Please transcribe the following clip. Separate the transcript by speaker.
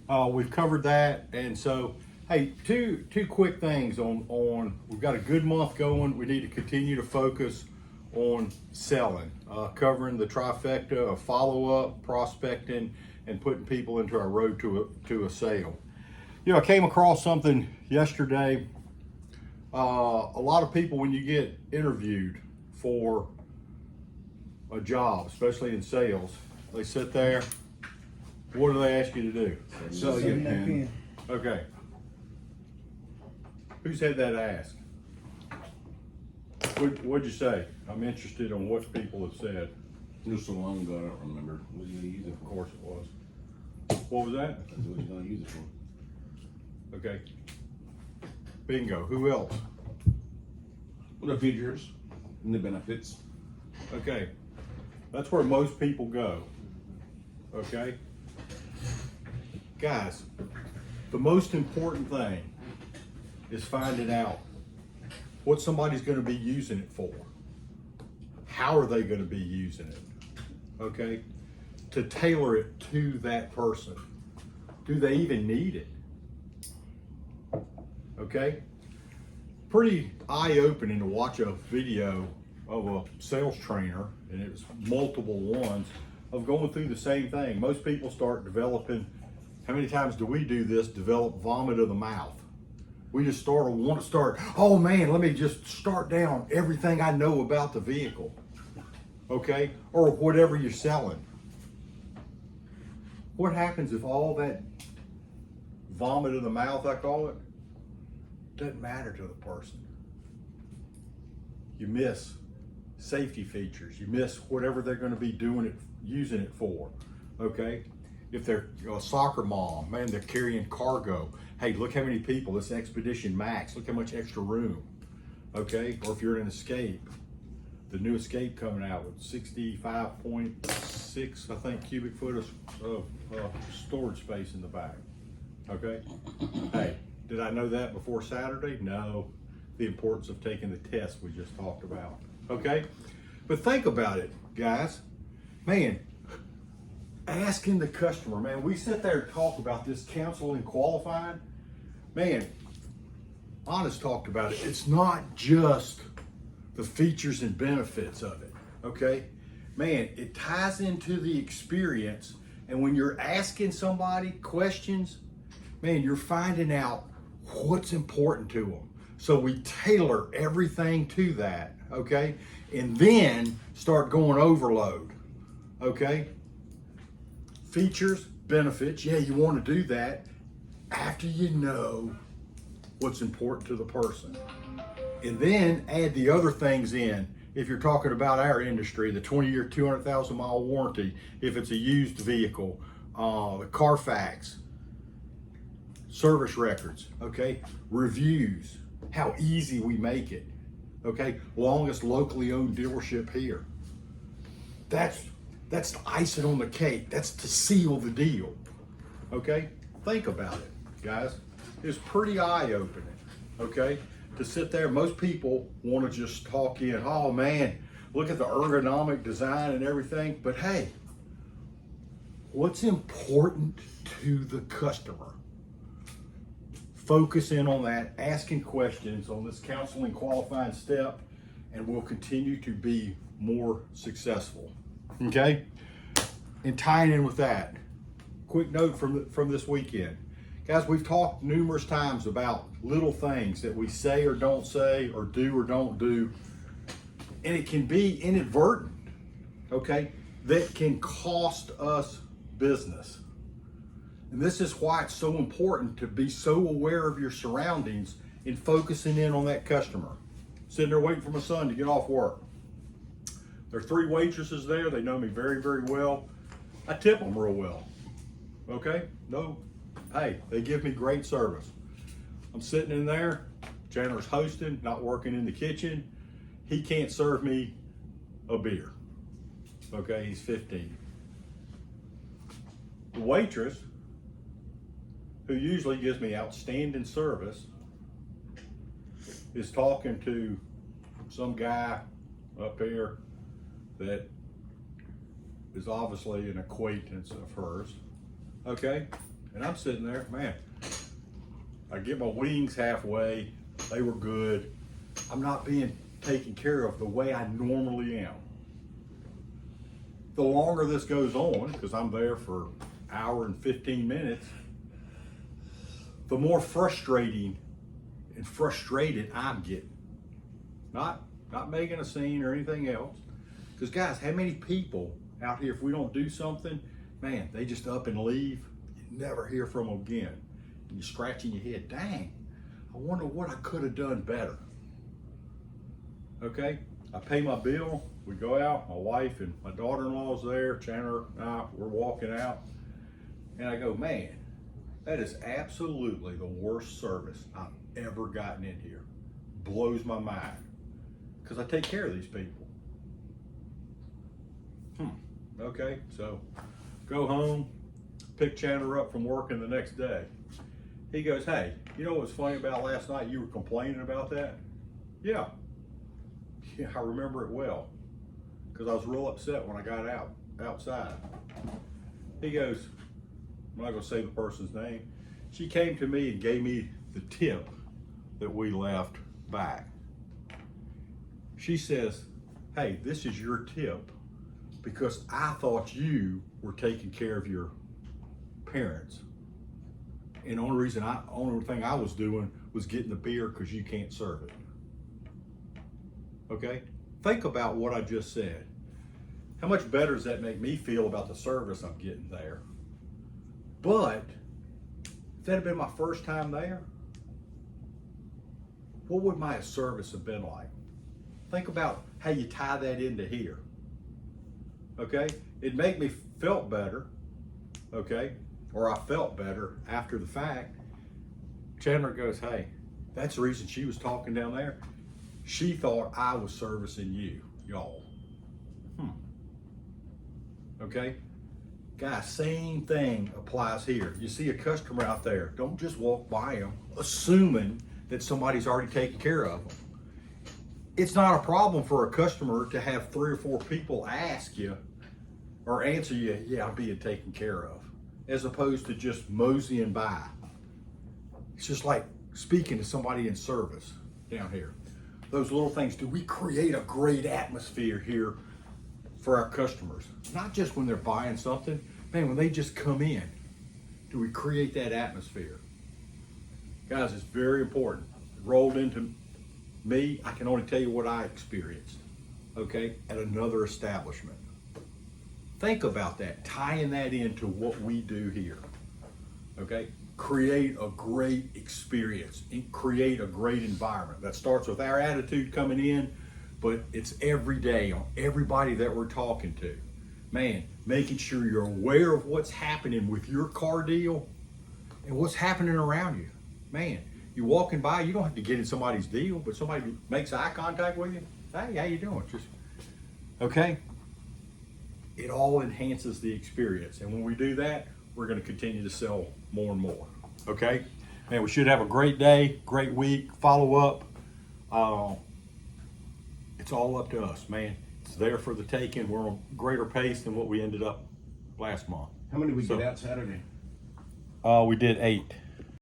Speaker 1: We've covered that, and so hey, two quick things on. We've got a good month going. We need to continue to focus on selling, covering the trifecta of follow up, prospecting, and putting people into our road to a sale. You know, I came across something yesterday. A lot of people, when you get interviewed for a job, especially in sales, they sit there. What do they ask you to do?
Speaker 2: Sell your pen.
Speaker 1: Okay. Who's had that ask? What'd you say? I'm interested in what people have said.
Speaker 2: It was so long ago, I don't remember. What was you gonna use it
Speaker 1: Of
Speaker 2: for?
Speaker 1: course it was. What was that?
Speaker 2: That's what you gonna use it for.
Speaker 1: Okay. Bingo. Who else?
Speaker 2: What are the features and the benefits?
Speaker 1: Okay. That's where most people go. Okay. Guys, the most important thing is finding out what somebody's going to be using it for. How are they going to be using it? Okay? To tailor it to that person. Do they even need it? Okay? Pretty eye-opening to watch a video of a sales trainer, and it was multiple ones, of going through the same thing. Most people start developing, how many times do we do this, develop vomit of the mouth? We just want to start, oh man, let me just start down everything I know about the vehicle, okay? Or whatever you're selling. What happens if all that vomit of the mouth, I call it, doesn't matter to the person? You miss safety features. You miss whatever they're going to be doing it, using it for, okay? If they're a soccer mom, man, they're carrying cargo. Hey, look how many people, this Expedition Max, look how much extra room, okay? Or if you're in an Escape, the new Escape coming out with 65.6, I think, cubic foot of storage space in the back, okay? Hey, did I know that before Saturday? No. The importance of taking the test we just talked about, okay? But think about it, guys. Man, asking the customer, man, we sit there and talk about this counseling qualifying. Man, Honest talked about it. It's not just the features and benefits of it, okay? Man, it ties into the experience, and when you're asking somebody questions, man, you're finding out what's important to them. So we tailor everything to that, okay? And then start going overload, okay? Features, benefits, yeah, you want to do that after you know what's important to the person. And then add the other things in. If you're talking about our industry, the 20-year, 200,000 mile warranty, if it's a used vehicle, the Carfax, service records, okay? Reviews, how easy we make it, okay? Longest locally owned dealership here. That's the icing on the cake. That's to seal the deal, okay? Think about it, guys. It's pretty eye-opening, okay? To sit there, most people want to just talk in, oh man, look at the ergonomic design and everything, but hey, what's important to the customer? Focus in on that, asking questions on this counseling qualifying step, and we'll continue to be more successful, okay? And tying in with that, quick note from this weekend. Guys, we've talked numerous times about little things that we say or don't say, or do or don't do, and it can be inadvertent, okay, that can cost us business. And this is why it's so important to be so aware of your surroundings and focusing in on that customer. Sitting there waiting for my son to get off work. There are 3 waitresses there. They know me very, very well. I tip them real well, okay? No. Hey, they give me great service. I'm sitting in there, Chandler's hosting, not working in the kitchen. He can't serve me a beer. Okay, he's 15. The waitress, who usually gives me outstanding service, is talking to some guy up here that is obviously an acquaintance of hers. Okay? And I'm sitting there, man, I get my wings halfway, they were good. I'm not being taken care of the way I normally am. The longer this goes on, because I'm there for an hour and 15 minutes, the more frustrating and frustrated I'm getting. Not making a scene or anything else. Because guys, how many people out here, if we don't do something, man, they just up and leave. You never hear from them again. And you're scratching your head, dang, I wonder what I could have done better. Okay, I pay my bill, we go out, my wife and my daughter-in-law's there, Chandler and I, we're walking out, and I go, man, that is absolutely the worst service I've ever gotten in here. Blows my mind, because I take care of these people. Okay, so go home, pick Chandler up from working the next day. He goes, hey, you know what's funny about last night? You were complaining about that? Yeah, I remember it well, because I was real upset when I got outside. He goes, I'm not gonna say the person's name. She came to me and gave me the tip that we left back. She says, hey, this is your tip because I thought you were taking care of your parents. And the only thing I was doing was getting the beer because you can't serve it. Okay? Think about what I just said. How much better does that make me feel about the service I'm getting there? But if that had been my first time there, what would my service have been like? Think about how you tie that into here. Okay? It made me felt better, okay? Or I felt better after the fact. Chandler goes, hey, that's the reason she was talking down there. She thought I was servicing you, y'all. Okay? Guys, same thing applies here. You see a customer out there, don't just walk by them assuming that somebody's already taken care of them. It's not a problem for a customer to have 3 or 4 people ask you or answer you, yeah, I'm being taken care of, as opposed to just moseying by. It's just like speaking to somebody in service down here. Those little things, do we create a great atmosphere here for our customers? Not just when they're buying something, man, when they just come in, do we create that atmosphere? Guys, it's very important. It rolled into me, I can only tell you what I experienced, okay, at another establishment. Think about that, tying that into what we do here, okay? Create a great experience, create a great environment. That starts with our attitude coming in, but it's every day on everybody that we're talking to. Man, making sure you're aware of what's happening with your car deal and what's happening around you. Man, you're walking by, you don't have to get in somebody's deal, but somebody makes eye contact with you. Hey, how you doing? Just, okay? It all enhances the experience. And when we do that, we're gonna continue to sell more and more, okay? Man, we should have a great day, great week, follow up. It's all up to us, man. It's there for the taking. We're on a greater pace than what we ended up last month.
Speaker 2: How many did we get out Saturday?
Speaker 1: We did 8.